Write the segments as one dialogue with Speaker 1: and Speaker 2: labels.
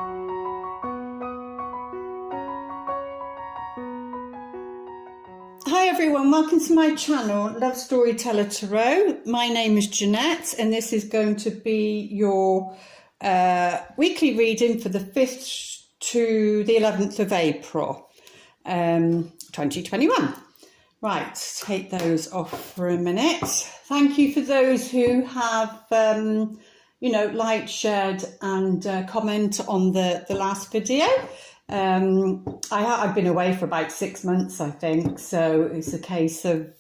Speaker 1: Hi everyone, welcome to my channel, Love Storyteller Tarot. My name is Jeanette and this is going to be your weekly reading for the 5th to the 11th of April 2021. Right, take those off for a minute. Thank you for those who have liked, shared and comment on the last video. I've been away for about 6 months, I think, so it's a case of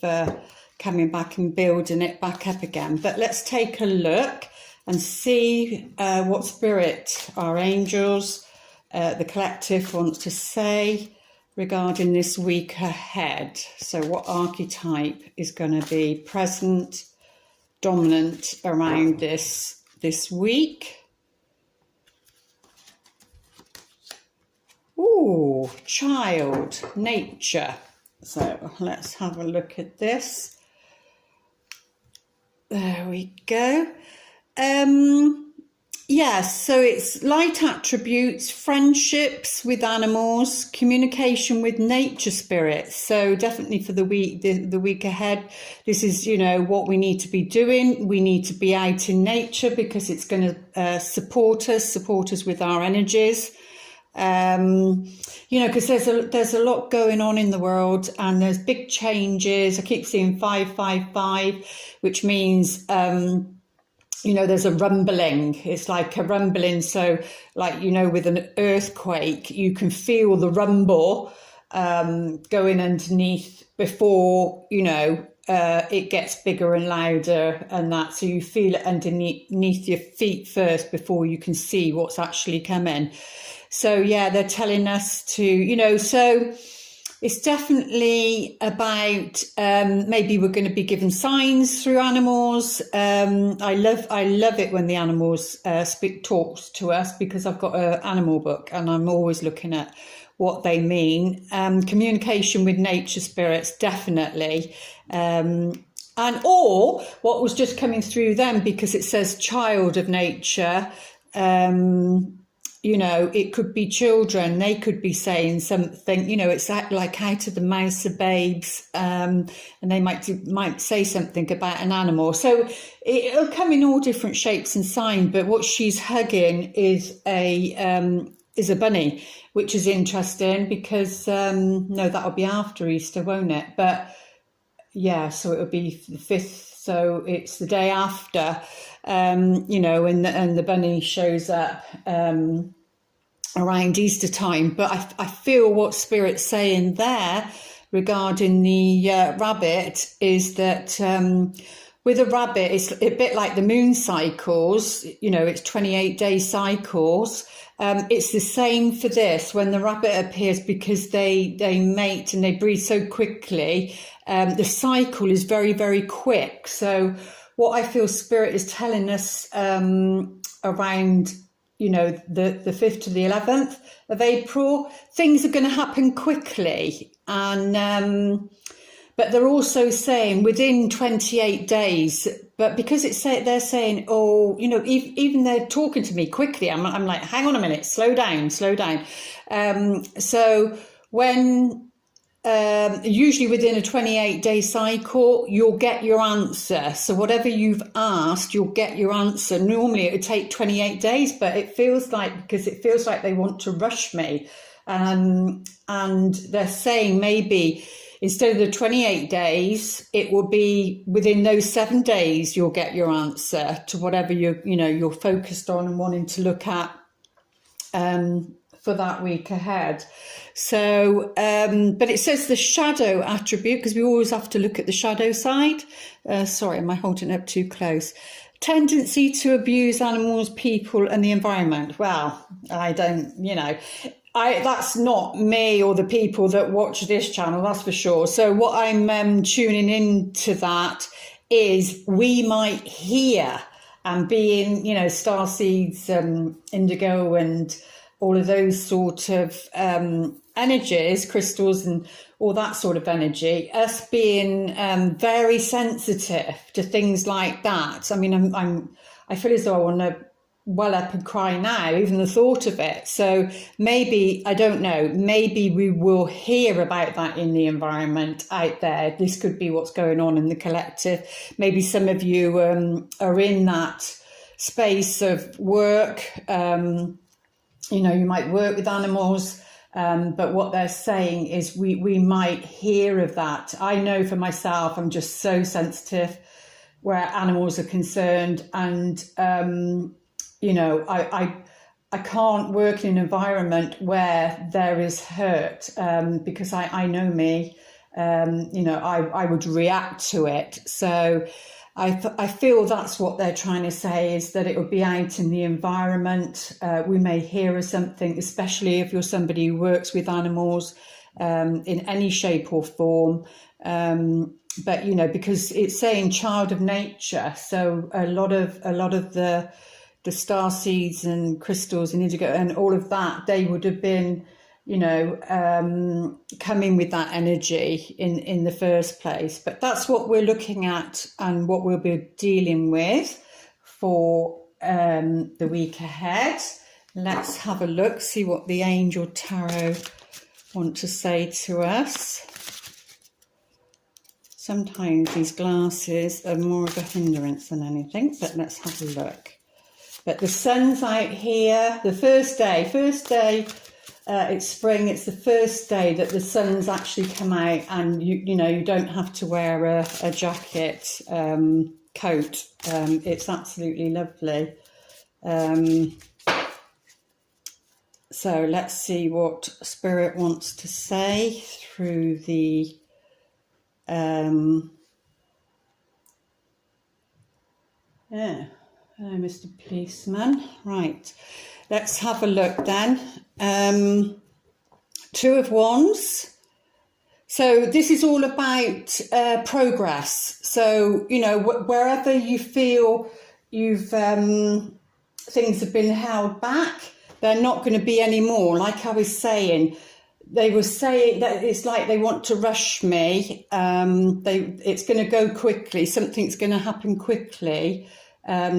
Speaker 1: coming back and building it back up again. But let's take a look and see what spirit, our angels, the collective wants to say regarding this week ahead. So what archetype is going to be present, dominant around this week? Ooh, child, nature. So let's have a look at this. There we go. Yes, so it's light attributes, friendships with animals, communication with nature spirits. So definitely for the week ahead, this is, what we need to be doing. We need to be out in nature because it's going to support us with our energies. Because there's a lot going on in the world and there's big changes. I keep seeing 555, which means, there's a rumbling. It's like a rumbling. So like, with an earthquake, you can feel the rumble, going underneath before, it gets bigger and louder and that. So you feel it underneath your feet first before you can see what's actually coming. So, yeah, they're telling us to, so it's definitely about maybe we're going to be given signs through animals. I love it when the animals talks to us because I've got an animal book and I'm always looking at what they mean. Communication with nature spirits, definitely. Or what was just coming through them because it says child of nature. It could be children. They could be saying something, it's like out of the mouths of babes, and they might say something about an animal. So it'll come in all different shapes and signs. But what she's hugging is a bunny, which is interesting because no, that'll be after Easter, won't it? But yeah, so it'll be the 5th. So it's the day after, and the bunny shows up around Easter time. But I feel what Spirit's saying there regarding the rabbit is that with a rabbit, it's a bit like the moon cycles, it's 28-day cycles. It's the same for this when the rabbit appears because they mate and they breed so quickly. The cycle is very, very quick. So what I feel Spirit is telling us around, the 5th to the 11th of April, things are going to happen quickly. And but they're also saying within 28 days, but because they're saying, even they're talking to me quickly, I'm like, hang on a minute, slow down. So when usually within a 28-day cycle, you'll get your answer. So whatever you've asked, you'll get your answer. Normally it would take 28 days, but it feels like they want to rush me. And they're saying maybe instead of the 28 days, it will be within those 7 days, you'll get your answer to whatever you're focused on and wanting to look at for that week ahead. So, but it says the shadow attribute, because we always have to look at the shadow side. Sorry, am I holding it up too close? Tendency to abuse animals, people and the environment. Well, I don't, that's not me or the people that watch this channel, that's for sure. So what I'm tuning into that is we might hear and being, starseeds, indigo and all of those sort of energies, crystals and all that sort of energy, us being very sensitive to things like that. I mean, I feel as though I want to well up and cry now, even the thought of it. So maybe, I don't know, maybe we will hear about that in the environment out there. This could be what's going on in the collective. Maybe some of you are in that space of work. You know, you might work with animals, but what they're saying is we might hear of that. I know for myself, I'm just so sensitive where animals are concerned, and you know, I can't work in an environment where there is hurt, because I know me. You know, I would react to it. So I feel that's what they're trying to say, is that it would be out in the environment. We may hear of something, especially if you're somebody who works with animals in any shape or form. But, you know, because it's saying child of nature. So a lot of the star seeds and crystals and indigo and all of that, they would have been, you know, coming with that energy in the first place. But that's what we're looking at and what we'll be dealing with for the week ahead. Let's have a look, see what the Angel Tarot want to say to us. Sometimes these glasses are more of a hindrance than anything, but let's have a look. But the sun's out here, the first day, it's spring. It's the first day that the sun's actually come out, and you know, you don't have to wear a jacket, coat. It's absolutely lovely. So let's see what Spirit wants to say through the hello, Mr. Policeman. Right, let's have a look then. Two of Wands. So this is all about progress. So, you know, wherever you feel you've things have been held back, they're not going to be any more. Like I was saying, they were saying that it's like they want to rush me. It's going to go quickly. Something's going to happen quickly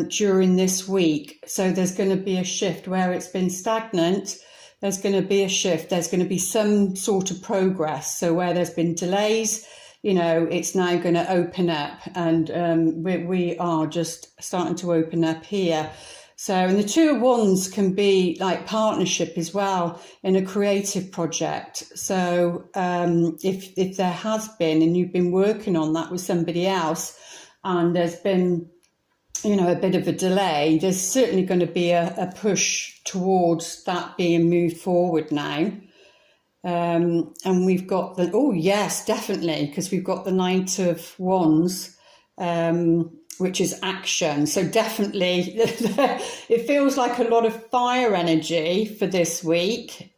Speaker 1: during this week. So there's going to be a shift where it's been stagnant. There's going to be a shift. There's going to be some sort of progress. So where there's been delays, you know, it's now going to open up, and we are just starting to open up here. So, and the Two of Wands can be like partnership as well in a creative project. So if there has been, and you've been working on that with somebody else, and there's been, you know, a bit of a delay, there's certainly going to be a push towards that being moved forward now. And we've got the, oh yes, definitely, because we've got the Knight of Wands, which is action. So definitely it feels like a lot of fire energy for this week.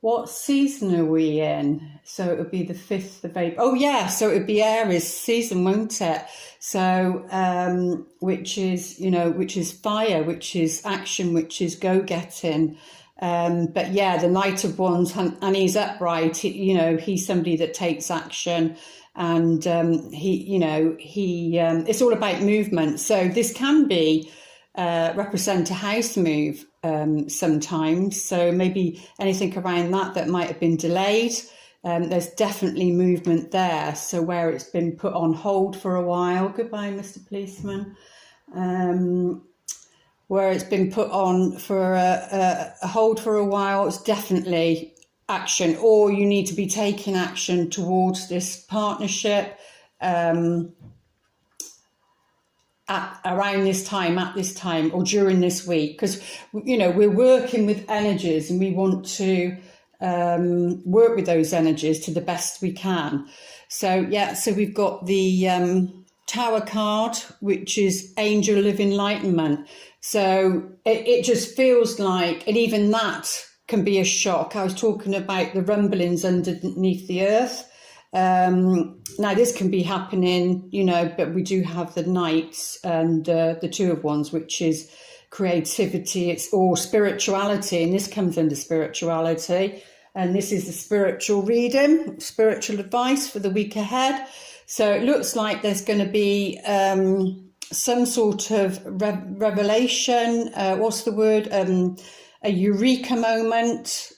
Speaker 1: What season are we in? So it would be the 5th of April. Oh yeah, so it would be Aries season, won't it? So which is, you know, which is fire, which is action, which is go-getting. But yeah, the Knight of Wands, and he's upright, you know, he's somebody that takes action, and it's all about movement. So this can be represent a house move sometimes. So maybe anything around that might have been delayed. There's definitely movement there. So where it's been put on hold for a while, goodbye, Mr. Policeman. Where it's been put on for a hold for a while, it's definitely action, or you need to be taking action towards this partnership around this time, at this time, or during this week, because, you know, we're working with energies and we want to work with those energies to the best we can. So yeah, so we've got the Tower card, which is Angel of Enlightenment. So it just feels like, and even that can be a shock. I was talking about the rumblings underneath the earth. Now this can be happening, you know, but we do have the Knights and the Two of Wands, which is creativity, it's or spirituality, and this comes under spirituality. And this is the spiritual reading, spiritual advice for the week ahead. So it looks like there's going to be some sort of revelation, what's the word, a eureka moment.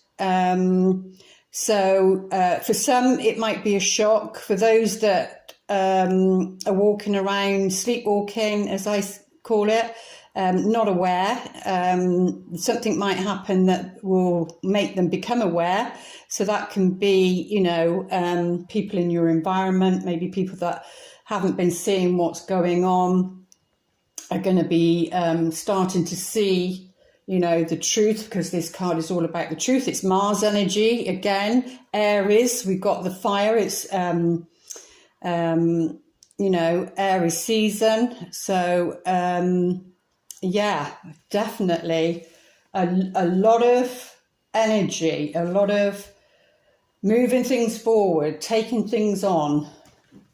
Speaker 1: So for some, it might be a shock. For those that are walking around, sleepwalking, as I call it, not aware, something might happen that will make them become aware. So that can be, you know, people in your environment, maybe people that haven't been seeing what's going on are going to be starting to see, you know, the truth, because this card is all about the truth. It's Mars energy again. Aries, we've got the fire. It's you know, Aries season. So yeah, definitely a lot of energy, a lot of moving things forward, taking things on,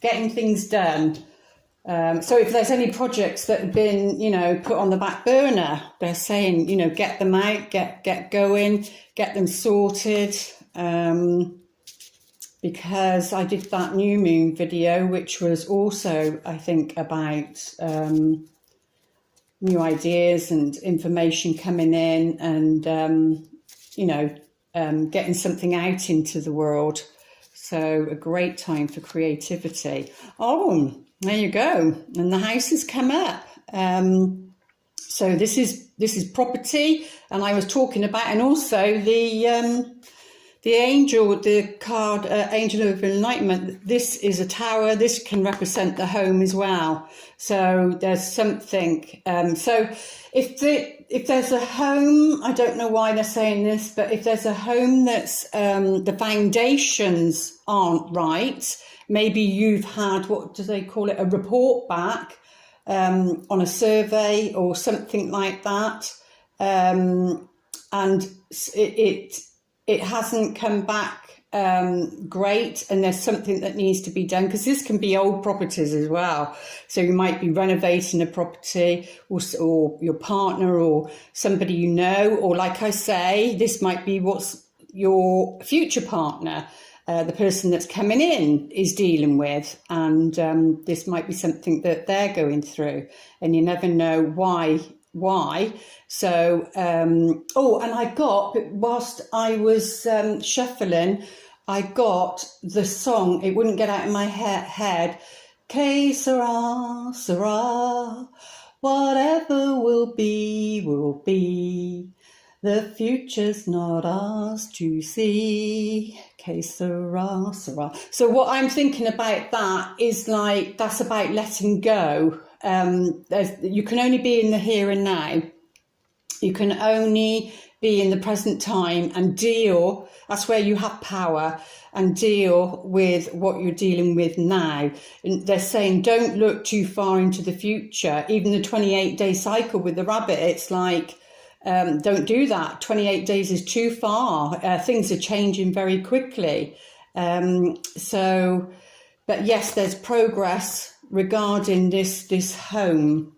Speaker 1: getting things done. So if there's any projects that have been, you know, put on the back burner, they're saying, you know, get them out, get going, get them sorted. Because I did that new moon video, which was also, I think, about new ideas and information coming in and, you know, getting something out into the world. So a great time for creativity. Oh, there you go. And the house has come up. So this is property, and I was talking about, and also the angel, the card, Angel of Enlightenment. This is a tower. This can represent the home as well. So there's something. So if there's a home, I don't know why they're saying this, but if there's a home that's the foundations aren't right, maybe you've had, what do they call it, a report back on a survey or something like that, and it hasn't come back great, and there's something that needs to be done, because this can be old properties as well. So you might be renovating a property, or your partner or somebody you know, or like I say, this might be what's your future partner, the person that's coming in is dealing with, and this might be something that they're going through, and you never know why. So oh, and I got, whilst I was shuffling, I got the song, it wouldn't get out of my head, Que sera, sera, whatever will be, the future's not ours to see. Que sera, sera. So what I'm thinking about that is, like, that's about letting go. You can only be in the here and now. You can only be in the present time and deal. That's where you have power, and deal with what you're dealing with now. And they're saying don't look too far into the future. Even the 28-day cycle with the rabbit, it's like, don't do that. 28 days is too far. Things are changing very quickly. So, but yes, there's progress regarding this home,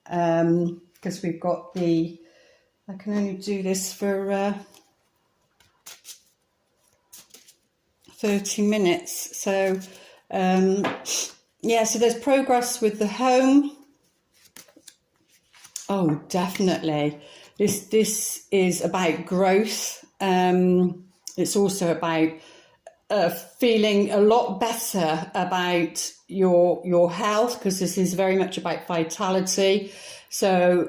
Speaker 1: because we've got the, I can only do this for 30 minutes. So, yeah, so there's progress with the home. Oh, definitely. This is about growth. It's also about feeling a lot better about your health, because this is very much about vitality. So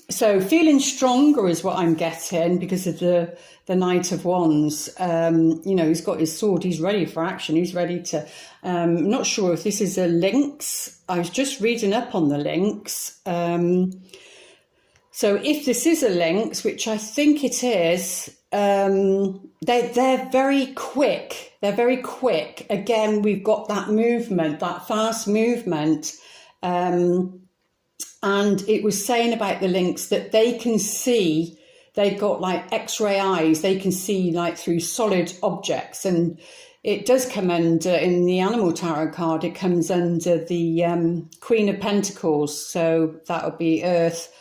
Speaker 1: so feeling stronger is what I'm getting, because of the Knight of Wands. You know, he's got his sword, he's ready for action, he's ready to, I'm not sure if this is a lynx. I was just reading up on the lynx. So if this is a lynx, which I think it is, they're very quick. They're very quick. Again, we've got that movement, that fast movement. And it was saying about the lynx that they can see, they've got like X-ray eyes. They can see like through solid objects. And it does come under, in the Animal Tarot card, it comes under the Queen of Pentacles. So that would be Earth,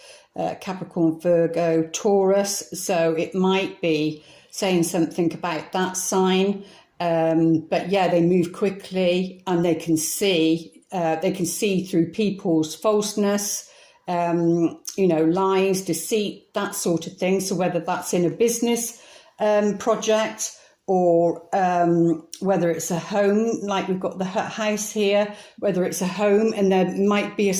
Speaker 1: Capricorn, Virgo, Taurus. So it might be saying something about that sign. But yeah, they move quickly and they can see. they can see through people's falseness, lies, deceit, that sort of thing. So whether that's in a business project, or whether it's a home, like we've got the house here, whether it's a home and there might be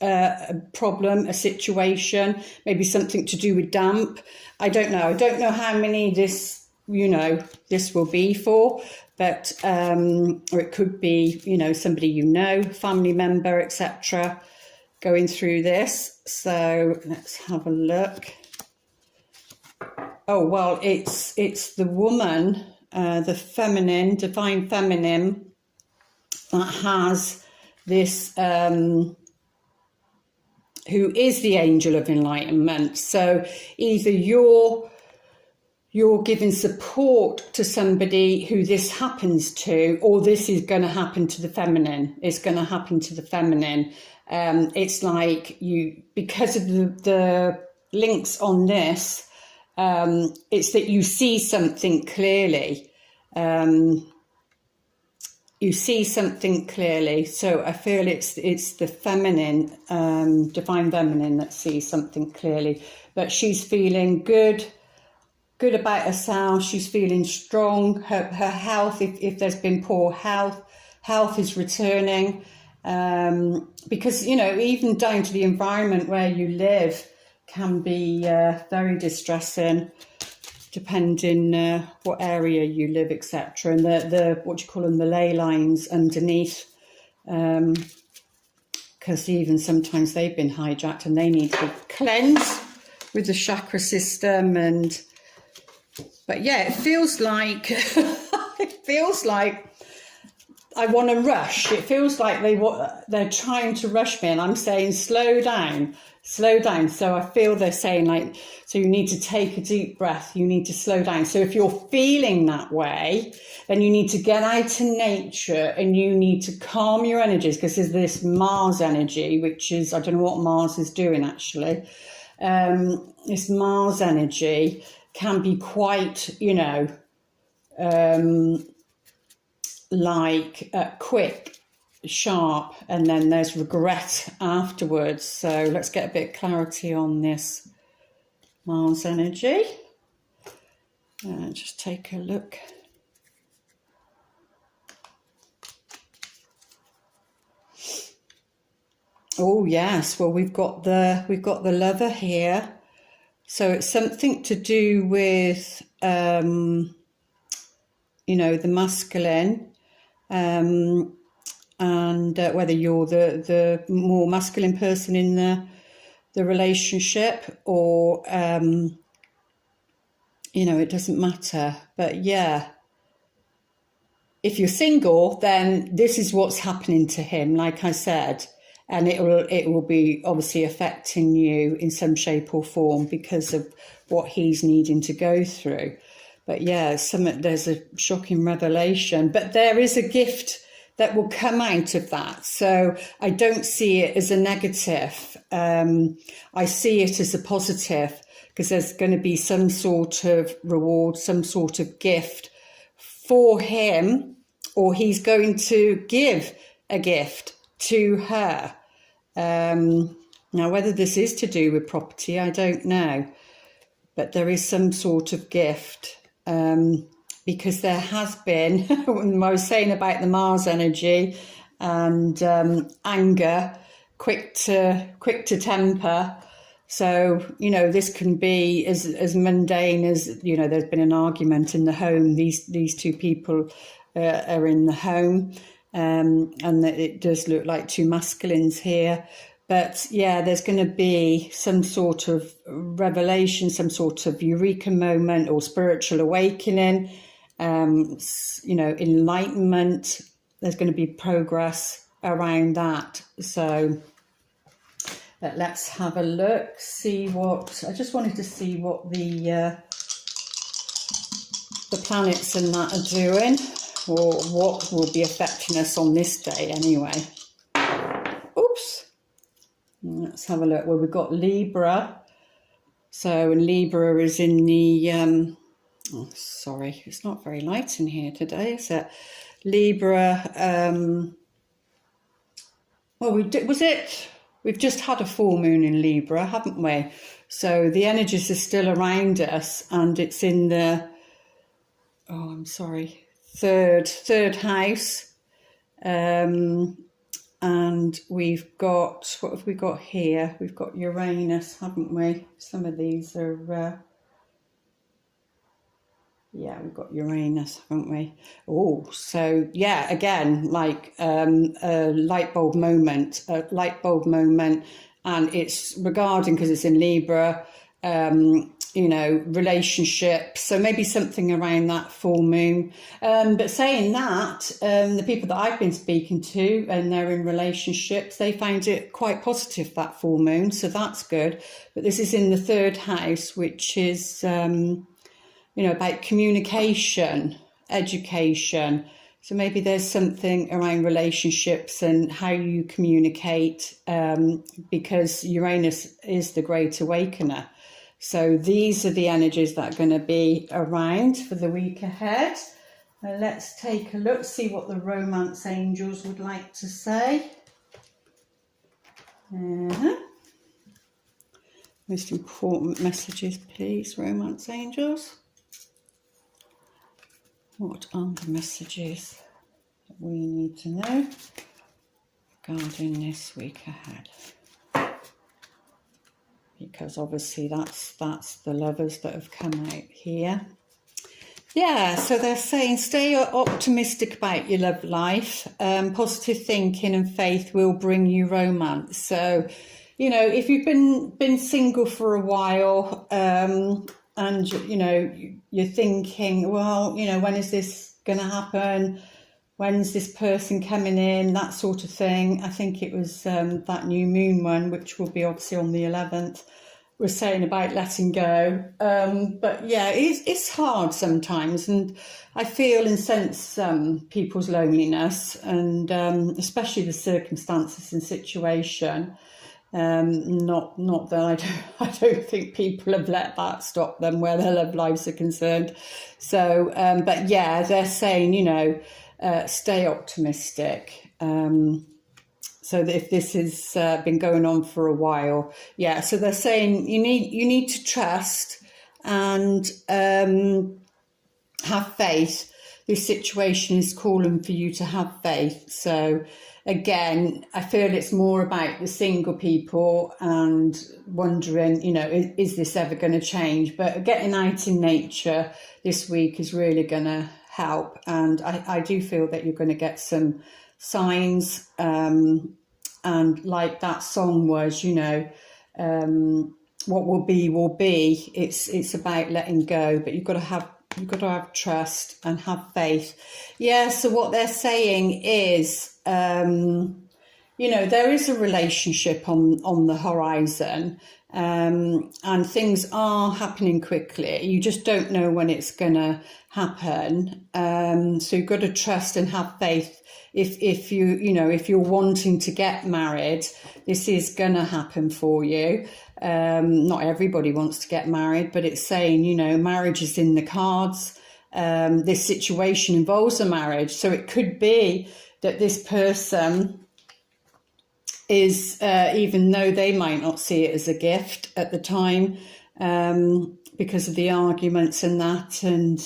Speaker 1: a problem, a situation, maybe something to do with damp. I don't know. I don't know how many this will be for, but or it could be, somebody family member, etc., going through this. So let's have a look. Oh, well, it's the woman, the feminine, divine feminine, that has this, who is the angel of enlightenment. So either you're giving support to somebody who this happens to, or this is going to happen to the feminine. It's going to happen to the feminine. It's like because of the links on this, it's that you see something clearly. You see something clearly. So I feel it's the feminine, divine feminine, that sees something clearly. But she's feeling good about herself. She's feeling strong. Her health, if there's been poor health is returning. Because, even down to the environment where you live can be very distressing, depending what area you live, etc. And the the ley lines underneath, because even sometimes they've been hijacked and they need to be cleansed with the chakra system. But yeah, it feels like I want to rush. It feels like they're trying to rush me, and I'm saying slow down. So I feel they're saying so you need to take a deep breath. You need to slow down. So if you're feeling that way, then you need to get out in nature and you need to calm your energies, because there's this Mars energy, which is, I don't know what Mars is doing actually. This Mars energy can be quite, quick, sharp, and then there's regret afterwards. So let's get a bit of clarity on this Mars energy. Just take a look. Oh yes, well we've got the Lover here. So it's something to do with the masculine, and whether you're the more masculine person in the relationship, or it doesn't matter. But yeah, if you're single, then this is what's happening to him, like I said. And it will be obviously affecting you in some shape or form because of what he's needing to go through. But yeah, there's a shocking revelation. But there is a gift that will come out of that. So I don't see it as a negative. I see it as a positive, because there's going to be some sort of reward, some sort of gift for him, or he's going to give a gift to her. Now, whether this is to do with property, I don't know, but there is some sort of gift, because there has been, when I was saying about the Mars energy and anger, quick to temper. So, this can be as mundane as, there's been an argument in the home. These two people are in the home. And that it does look like two masculines here. But yeah, there's going to be some sort of revelation, some sort of eureka moment or spiritual awakening, enlightenment. There's going to be progress around that. So let's have a look, I just wanted to see what the planets and that are doing, or what will be affecting us on this day anyway. Oops. Let's have a look. Well, we've got Libra. So Libra is in the... sorry, it's not very light in here today, is it? Libra well, we've just had a full moon in Libra, haven't we? So the energies are still around us, and it's in the, oh, I'm sorry, third house. And we've got, what have we got here? We've got Uranus, haven't we? Some of these are, yeah, we've got Uranus, haven't we? Oh, so yeah, again, like a light bulb moment, and it's regarding, because it's in Libra, you know, relationships. So maybe something around that full moon. But saying that, the people that I've been speaking to, and they're in relationships, they find it quite positive, that full moon. So that's good. But this is in the third house, which is, you know, about communication, education. So maybe there's something around relationships and how you communicate, because Uranus is the Great Awakener. So these are the energies that are going to be around for the week ahead. Let's take a look, see what the romance angels would like to say. Most important messages, please, romance angels. What are the messages that we need to know regarding this week ahead? Because obviously that's the lovers that have come out here. Yeah, so they're saying stay optimistic about your love life. Positive thinking and faith will bring you romance. So, you know, if you've been single for a while, and you know you're thinking, well, you know, when is this going to happen? When's this person coming in? That sort of thing. I think it was that new moon one, which will be obviously on the 11th, was saying about letting go. But yeah, it's hard sometimes. And I feel and sense people's loneliness, and especially the circumstances and situation. Not that I don't think people have let that stop them where their love lives are concerned. So, but yeah, they're saying, you know, stay optimistic. So that if this has been going on for a while, yeah. So they're saying you need to trust and have faith. This situation is calling for you to have faith. So again, I feel it's more about the single people and wondering, you know, is this ever going to change? But getting out in nature this week is really going to help. And I do feel that you're going to get some signs. And like that song was, you know, what will be will be. It's about letting go, but you've got to have trust and have faith. Yeah, so what they're saying is, you know, there is a relationship on the horizon, and things are happening quickly. You just don't know when it's going to happen. So you've got to trust and have faith. If you're wanting to get married, this is going to happen for you. Not everybody wants to get married, but it's saying, you know, marriage is in the cards. This situation involves a marriage. So it could be that this person is, even though they might not see it as a gift at the time, because of the arguments and that, and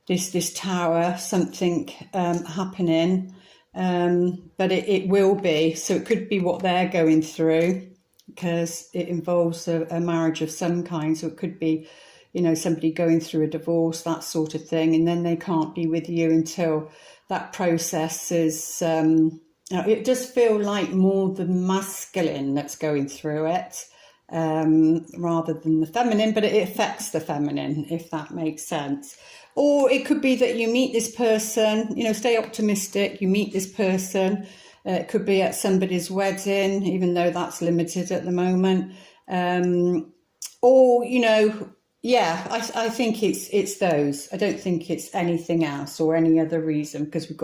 Speaker 1: this tower, something happening, but it will be. So it could be what they're going through, because it involves a marriage of some kind. So it could be, you know, somebody going through a divorce, that sort of thing, and then they can't be with you until that process is, it does feel like more the masculine that's going through it, rather than the feminine, but it affects the feminine, if that makes sense. Or it could be that you meet this person, you know, stay optimistic, you meet this person. It could be at somebody's wedding, even though that's limited at the moment. Or, you know, yeah, I think it's those. I don't think it's anything else or any other reason, because it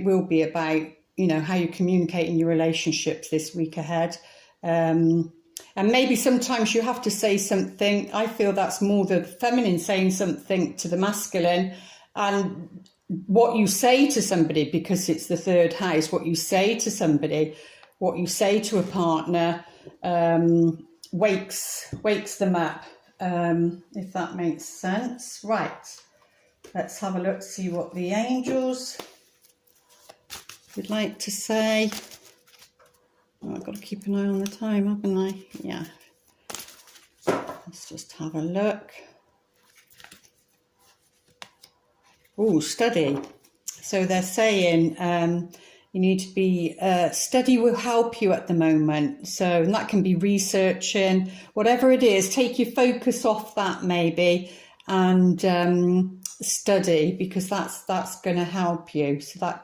Speaker 1: will be about, you know, how you communicate in your relationships this week ahead. And maybe sometimes you have to say something. I feel that's more the feminine saying something to the masculine, and what you say to somebody, because it's the third house, what you say to somebody, what you say to a partner, wakes them up, if that makes sense. Right, let's have a look, see what the angels would like to say. Oh, I've got to keep an eye on the time, haven't I? Yeah. Let's just have a look. Oh, study. So they're saying you need to be, study will help you at the moment. So, and that can be researching, whatever it is, take your focus off that maybe and study, because that's going to help you. So that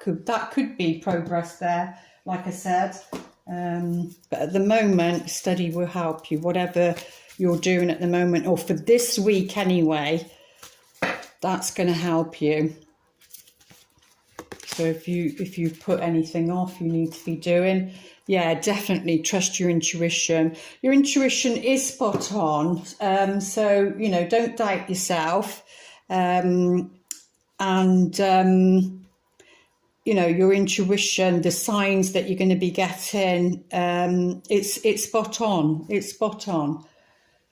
Speaker 1: could be progress there, like I said. But at the moment, study will help you, whatever you're doing at the moment, or for this week anyway, that's going to help you. So if you put anything off you need to be doing, yeah, definitely trust your intuition. Your intuition is spot on. So, you know, don't doubt yourself. You know, your intuition, the signs that you're going to be getting, it's spot on. It's spot on.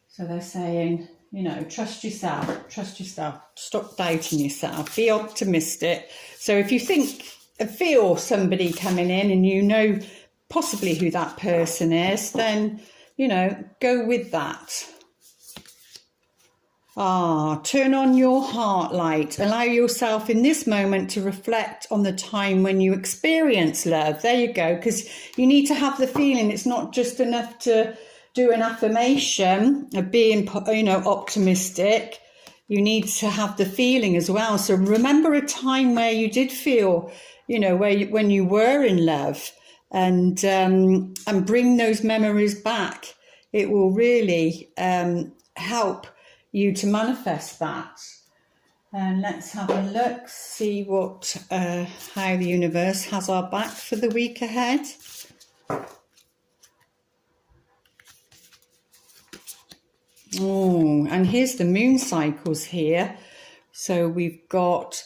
Speaker 1: So they're saying, you know, trust yourself, stop doubting yourself, be optimistic. So if you feel somebody coming in and you know possibly who that person is, then, you know, go with that. Turn on your heart light. Allow yourself in this moment to reflect on the time when you experience love. There you go, because you need to have the feeling. It's not just enough to do an affirmation of being, you know, optimistic. You need to have the feeling as well. So remember a time where you did feel, you know, when you were in love, and bring those memories back. It will really help you to manifest that. And let's have a look, see what how the universe has our back for the week ahead. Oh, and here's the moon cycles here. So we've got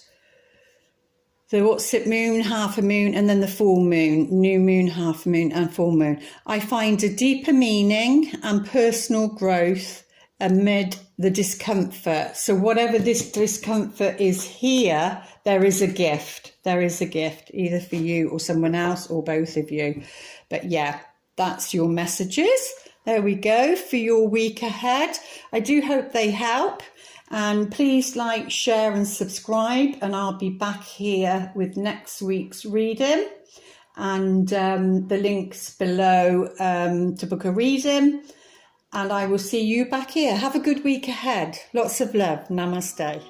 Speaker 1: the what's it, moon, half a moon, and then the full moon, new moon, half moon, and full moon. I find a deeper meaning and personal growth amid the discomfort. So whatever this discomfort is here, there is a gift. There is a gift, either for you or someone else or both of you. But yeah, that's your messages. There we go for your week ahead. I do hope they help. And please like, share and subscribe. And I'll be back here with next week's reading. And the links below to book a reading. And I will see you back here. Have a good week ahead. Lots of love. Namaste.